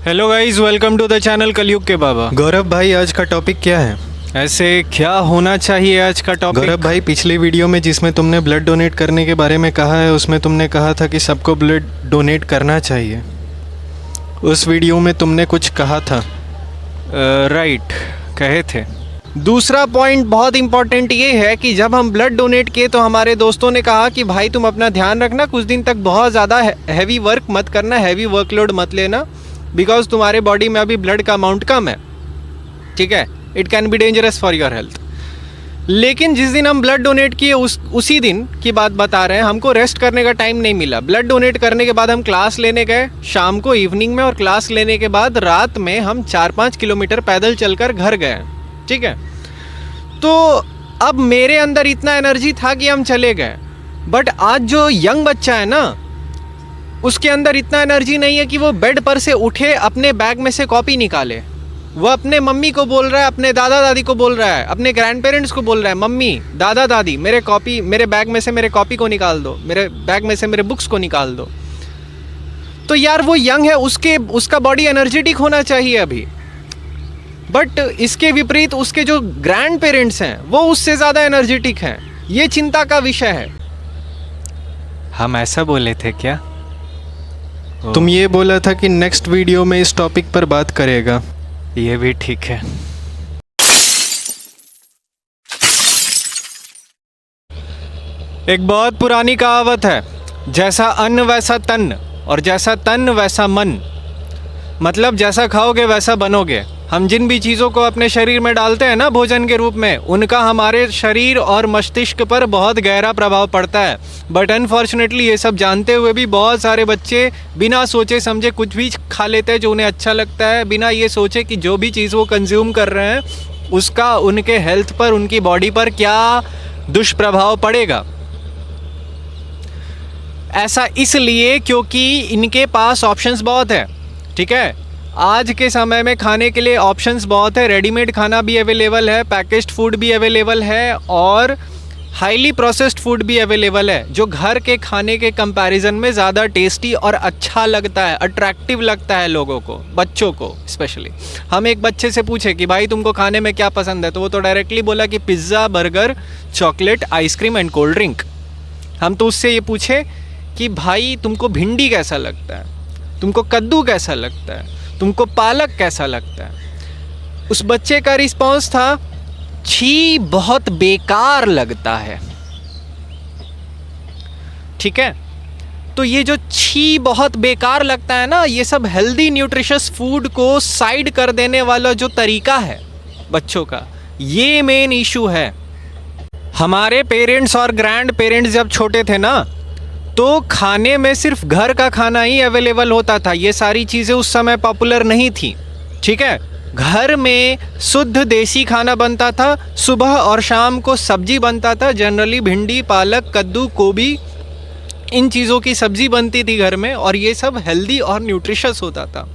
Hello guys, welcome to the channel कलयुग के बाबा। गौरव भाई, आज का टॉपिक क्या है? ऐसे क्या होना चाहिए आज का टॉपिक? गौरव भाई, पिछली वीडियो में जिसमें तुमने ब्लड डोनेट करने के बारे में कहा है, उसमें तुमने कहा था कि सबको ब्लड डोनेट करना चाहिए। उस वीडियो में तुमने कुछ कहा था। राइट, कहे थे। दूसरा पॉइंट बहुत इंपॉर्टेंट ये है कि जब हम ब्लड डोनेट किए तो हमारे दोस्तों ने कहा कि भाई तुम अपना ध्यान रखना, कुछ दिन तक बहुत ज़्यादा हैवी वर्क मत करना, हैवी वर्कलोड मत लेना, बिकॉज तुम्हारे बॉडी में अभी ब्लड का अमाउंट कम है। ठीक है, it can be dangerous for your health. लेकिन जिस दिन हम ब्लड डोनेट किए उसी दिन की बात बता रहे हैं, हमको रेस्ट करने का टाइम नहीं मिला। ब्लड डोनेट करने के बाद हम क्लास लेने गए शाम को, इवनिंग में, और क्लास लेने के बाद रात में हम 4-5 किलोमीटर पैदल चलकर घर गए। ठीक है, तो अब मेरे अंदर इतना एनर्जी था कि हम चले गए। बट आज जो यंग बच्चा है ना, उसके अंदर इतना एनर्जी नहीं है कि वो बेड पर से उठे अपने बैग में से कॉपी निकाले। वो अपने मम्मी को बोल रहा है, अपने दादा दादी को बोल रहा है, अपने ग्रैंड पेरेंट्स को बोल रहा है, मम्मी दादा दादी मेरे बैग में से मेरे कॉपी को निकाल दो, मेरे बैग में से मेरे बुक्स को निकाल दो। तो यार वो यंग है, उसका बॉडी एनर्जेटिक होना चाहिए अभी। बट इसके विपरीत उसके जो ग्रैंड पेरेंट्स हैं वो उससे ज़्यादा एनर्जेटिक हैं। ये चिंता का विषय है। हम ऐसा बोले थे क्या? तुम ये बोला था कि नेक्स्ट वीडियो में इस टॉपिक पर बात करेगा। ये भी ठीक है। एक बहुत पुरानी कहावत है, जैसा अन्न वैसा तन, और जैसा तन वैसा मन। मतलब जैसा खाओगे वैसा बनोगे। हम जिन भी चीज़ों को अपने शरीर में डालते हैं ना भोजन के रूप में, उनका हमारे शरीर और मस्तिष्क पर बहुत गहरा प्रभाव पड़ता है। बट अनफॉर्चुनेटली ये सब जानते हुए भी बहुत सारे बच्चे बिना सोचे समझे कुछ भी खा लेते हैं जो उन्हें अच्छा लगता है, बिना ये सोचे कि जो भी चीज़ वो कंज्यूम कर रहे हैं उसका उनके हेल्थ पर, उनकी बॉडी पर क्या दुष्प्रभाव पड़ेगा। ऐसा इसलिए क्योंकि इनके पास ऑप्शंस बहुत है। ठीक है, आज के समय में खाने के लिए ऑप्शंस बहुत है। रेडीमेड खाना भी अवेलेबल है, पैकेज्ड फूड भी अवेलेबल है, और हाईली प्रोसेस्ड फूड भी अवेलेबल है, जो घर के खाने के कंपैरिजन में ज़्यादा टेस्टी और अच्छा लगता है, अट्रैक्टिव लगता है लोगों को, बच्चों को स्पेशली। हम एक बच्चे से पूछे कि भाई तुमको खाने में क्या पसंद है, तो वो तो डायरेक्टली बोला कि pizza, burger, chocolate, ice cream and cold drink. हम तो उससे ये पूछे कि भाई तुमको भिंडी कैसा लगता है, तुमको कद्दू कैसा लगता है, तुमको पालक कैसा लगता है। उस बच्चे का रिस्पॉन्स था, छी बहुत बेकार लगता है। ठीक है, तो ये जो छी बहुत बेकार लगता है ना, ये सब हेल्दी न्यूट्रिशियस फूड को साइड कर देने वाला जो तरीका है बच्चों का, ये मेन इशू है। हमारे पेरेंट्स और ग्रैंड पेरेंट्स जब छोटे थे ना, तो खाने में सिर्फ घर का खाना ही अवेलेबल होता था। ये सारी चीज़ें उस समय पॉपुलर नहीं थी। ठीक है, घर में शुद्ध देसी खाना बनता था, सुबह और शाम को सब्जी बनता था, जनरली भिंडी, पालक, कद्दू, गोभी, इन चीज़ों की सब्जी बनती थी घर में, और ये सब हेल्दी और न्यूट्रिशियस होता था।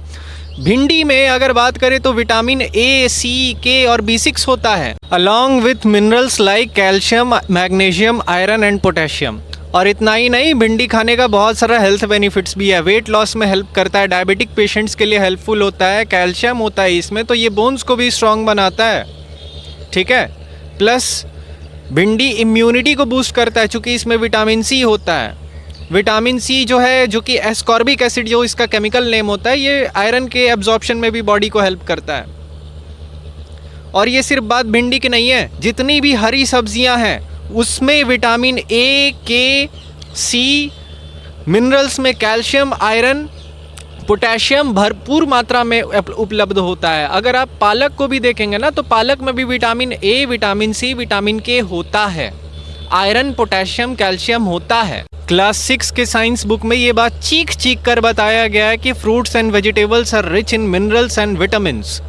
भिंडी में अगर बात करें तो विटामिन ए, सी, के और B6 होता है, along with minerals like calcium, magnesium, iron and potassium. और इतना ही नहीं, भिंडी खाने का बहुत सारा हेल्थ बेनिफिट्स भी है। वेट लॉस में हेल्प करता है, डायबिटिक पेशेंट्स के लिए हेल्पफुल होता है, कैल्शियम होता है इसमें, तो ये बोन्स को भी स्ट्रॉन्ग बनाता है। ठीक है, प्लस भिंडी इम्यूनिटी को बूस्ट करता है, चूँकि इसमें विटामिन सी होता है। विटामिन सी जो है, जो कि एस्कॉर्बिक एसिड जो इसका केमिकल नेम होता है, ये आयरन के एब्जॉर्प्शन में भी बॉडी को हेल्प करता है। और ये सिर्फ बात भिंडी की नहीं है, जितनी भी हरी सब्जियां हैं उसमें विटामिन ए, के, सी, मिनरल्स में कैल्शियम, आयरन, पोटेशियम भरपूर मात्रा में उपलब्ध होता है। अगर आप पालक को भी देखेंगे ना, तो पालक में भी vitamin A, vitamin C, vitamin K होता है, आयरन, पोटेशियम, कैल्शियम होता है। क्लास 6 के साइंस बुक में ये बात चीख चीख कर बताया गया है कि fruits and vegetables are rich in minerals and vitamins.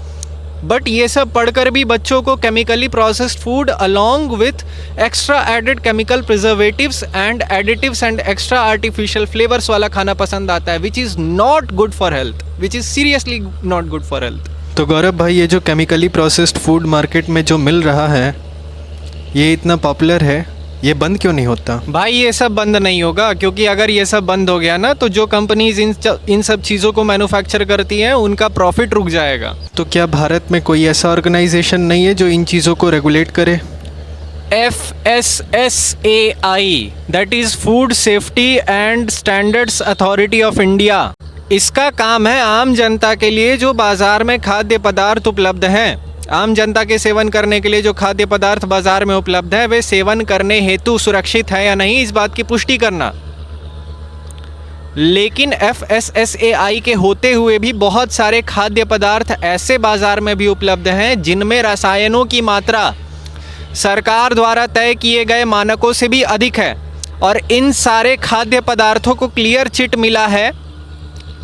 But ये सब पढ़कर भी बच्चों को chemically processed food along with extra added chemical preservatives and additives and extra artificial flavours वाला खाना पसंद आता है, which is not good for health, which is seriously not good for health. तो गौरव भाई, ये जो केमिकली प्रोसेस्ड फूड मार्केट में जो मिल रहा है, ये इतना पॉपुलर है, ये बंद क्यों नहीं होता? भाई ये सब बंद नहीं होगा, क्योंकि अगर ये सब बंद हो गया ना तो जो कंपनीज इन सब चीज़ों को मैन्युफैक्चर करती हैं उनका प्रॉफिट रुक जाएगा। तो क्या भारत में कोई ऐसा ऑर्गेनाइजेशन नहीं है जो इन चीज़ों को रेगुलेट करे? FSSAI, that is food safety and standards authority of India. इसका काम है आम जनता के लिए जो बाज़ार में खाद्य पदार्थ उपलब्ध हैं, आम जनता के सेवन करने के लिए जो खाद्य पदार्थ बाज़ार में उपलब्ध है वे सेवन करने हेतु सुरक्षित है या नहीं, इस बात की पुष्टि करना। लेकिन FSSAI के होते हुए भी बहुत सारे खाद्य पदार्थ ऐसे बाज़ार में भी उपलब्ध हैं जिनमें रसायनों की मात्रा सरकार द्वारा तय किए गए मानकों से भी अधिक है, और इन सारे खाद्य पदार्थों को क्लियर चिट मिला है।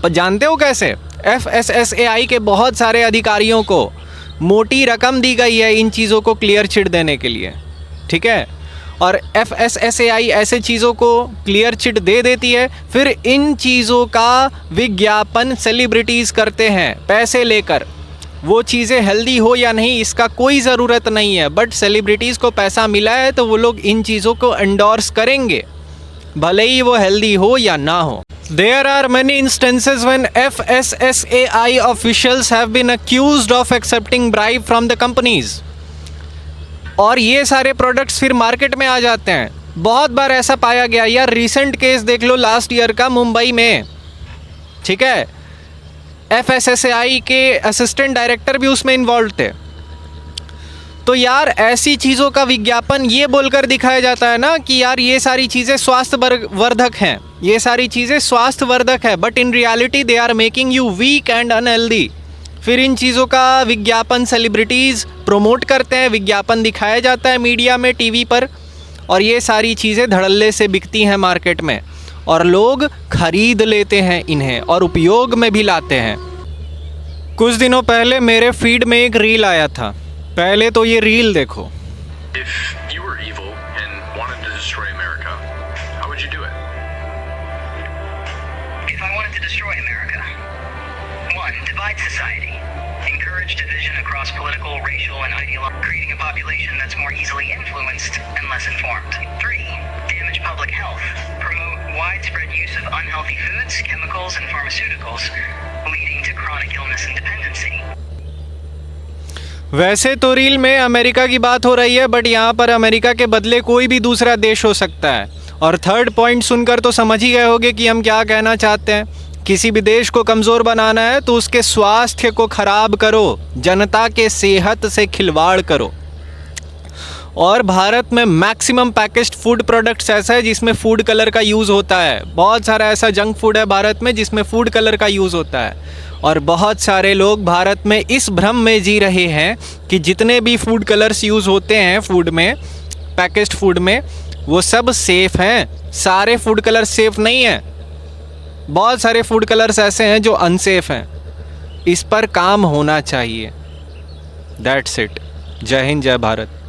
जानते हो कैसे? FSSAI के बहुत सारे अधिकारियों को मोटी रकम दी गई है इन चीज़ों को क्लियर चिट देने के लिए, ठीक है। और FSSAI ऐसे चीज़ों को क्लियर चिट दे देती है, फिर इन चीज़ों का विज्ञापन सेलिब्रिटीज़ करते हैं पैसे लेकर। वो चीज़ें हेल्दी हो या नहीं इसका कोई ज़रूरत नहीं है, बट सेलिब्रिटीज़ को पैसा मिला है तो वो लोग इन चीज़ों को एंडोर्स करेंगे, भले ही वो हेल्दी हो या ना हो। There are many instances when FSSAI officials have been accused of accepting bribe from the companies, और ये सारे प्रोडक्ट्स फिर मार्केट में आ जाते हैं। बहुत बार ऐसा पाया गया यार, रिसेंट केस देख लो लास्ट ईयर का मुंबई में, ठीक है। FSSAI के असिस्टेंट डायरेक्टर भी उसमें इन्वॉल्व थे। तो यार ऐसी चीज़ों का विज्ञापन ये बोलकर दिखाया जाता है ना कि यार ये सारी चीज़ें स्वास्थ्यवर्धक हैं, ये सारी चीज़ें स्वास्थ्यवर्धक है, but in reality they are making you weak and unhealthy. फिर इन चीज़ों का विज्ञापन सेलिब्रिटीज़ प्रमोट करते हैं, विज्ञापन दिखाया जाता है मीडिया में, टीवी पर, और ये सारी चीज़ें धड़ल्ले से बिकती हैं मार्केट में और लोग खरीद लेते हैं इन्हें और उपयोग में भी लाते हैं। कुछ दिनों पहले मेरे फीड में एक रील आया था, पहले तो ये रील देखो। If you were evil and wanted to destroy America, how would you do it? If I wanted to destroy America, 1. Divide society. Encourage division across political, racial, and ideological, creating a population that's more easily influenced and less informed. 3. Damage public health. Promote widespread use of unhealthy foods, chemicals, and pharmaceuticals, leading to chronic illness and dependency. वैसे तो reel में America की बात हो रही है, but यहाँ पर अमेरिका के बदले कोई भी दूसरा देश हो सकता है। और थर्ड पॉइंट सुनकर तो समझ ही गए होंगे कि हम क्या कहना चाहते हैं। किसी भी देश को कमज़ोर बनाना है तो उसके स्वास्थ्य को ख़राब करो, जनता के सेहत से खिलवाड़ करो। और भारत में मैक्सिमम पैकेज्ड फूड प्रोडक्ट्स ऐसा है जिसमें फूड कलर का यूज़ होता है। बहुत सारा ऐसा जंक फूड है भारत में जिसमें फूड कलर का यूज़ होता है, और बहुत सारे लोग भारत में इस भ्रम में जी रहे हैं कि जितने भी फूड कलर्स यूज़ होते हैं फूड में, पैकेज्ड फूड में, वो सब सेफ़ हैं। सारे फूड कलर सेफ़ नहीं हैं, बहुत सारे फूड कलर्स ऐसे हैं जो अनसेफ़ हैं। इस पर काम होना चाहिए। That's it. जय हिंद, जय भारत।